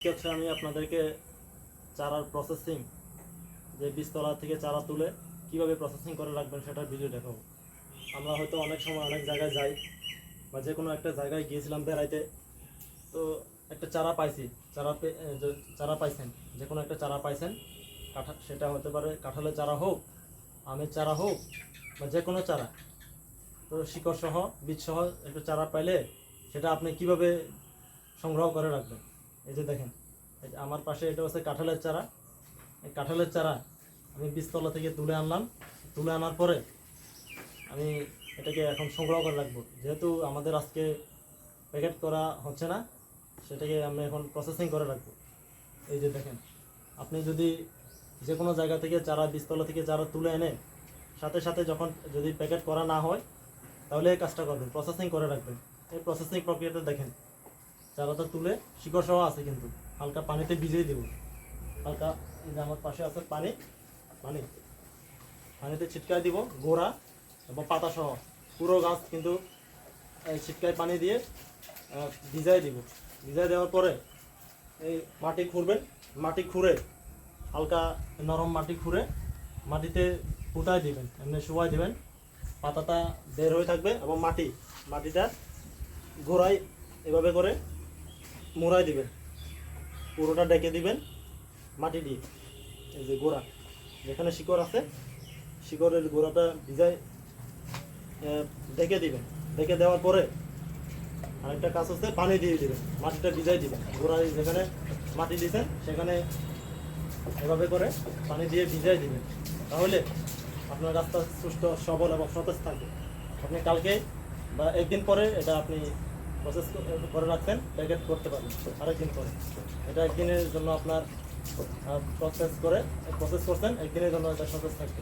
হচ্ছে আমি আপনাদেরকে চারার প্রসেসিং, যে বীজতলা থেকে চারা তুলে কিভাবে প্রসেসিং করে রাখবেন সেটার ভিডিও দেখাবো। আমরা হয়তো অনেক সময় অনেক জায়গায় যাই বা যে কোনো একটা জায়গায় গিয়েছিলাম বেড়াইতে, তো একটা চারা পাইছি, চারা পাইছেন, যে কোনো একটা চারা পাইছেন, সেটা হতে পারে কাঁঠালের চারা হোক, আমের চারা হোক বা যে কোনো চারা, তো শিকড় সহ বীজ সহ একটা চারা পাইলে সেটা আপনি কিভাবে সংগ্রহ করে রাখবেন। এই যে দেখেন, আমার পাশে এটা হচ্ছে কাঁঠালের চারা। এই কাঁঠালের চারা আমি বীজতলা থেকে তুলে আনলাম। তুলে আনার পরে আমি এটাকে এখন সংগ্রহ করে রাখবো, যেহেতু আমাদের আজকে প্যাকেট করা হচ্ছে না, সেটাকে আমি এখন প্রসেসিং করে রাখবো। এই যে দেখেন, আপনি যদি যে কোনো জায়গা থেকে চারা, বীজতলা থেকে চারা তুলে এনে সাথে সাথে যখন যদি প্যাকেট করা না হয়, তাহলে এই কাজটা করবেন, প্রসেসিং করে রাখবেন। এই প্রসেসিং প্রক্রিয়াটা দেখেন, চারাটা তুলে শিকড় সহ আছে, কিন্তু হালকা পানিতে ভিজিয়ে দেব। হালকা, এই যে আমার পাশে আছে পানি, পানিতে ছিটকায় দিব গোড়া এবং পাতা সহ পুরো গাছ, কিন্তু এই ছিটকায় পানি দিয়ে ভিজাই দিব। ভিজাই দেওয়ার পরে এই মাটি খুঁড়বেন, মাটি খুঁড়ে হালকা নরম মাটি খুঁড়ে মাটিতে ফুটায় দিবেন, এমনি শুয়াই দিবেন। পাতাটা বের হয়ে থাকবে এবং মাটিটা গোড়ায় এভাবে করে মোড়াই দিবেন, পুরোটা ডেকে দিবেন মাটি দিয়ে। এই যে গোড়া, যেখানে শিকড় আছে, শিকড়ের গোড়াটা ভিজায় ডেকে দিবেন। ডেকে দেওয়ার পরে আরেকটা কাজ হচ্ছে, পানি দিয়ে দিবেন, মাটিটা ভিজাই দিবেন। গোড়ায় যেখানে মাটি দিয়েছেন সেখানে এভাবে করে পানি দিয়ে ভিজাই দিবেন, তাহলে আপনার গাছটা সুস্থ, সবল এবং সতেজ থাকবে। আপনি কালকে বা একদিন পরে এটা আপনি প্রসেস করে রাখবেন, প্যাকেট করতে পারবেন আরেকদিন পরে। এটা একদিনের জন্য আপনার প্রসেস করছেন, একদিনের জন্য এটা সতেজ থাকবে।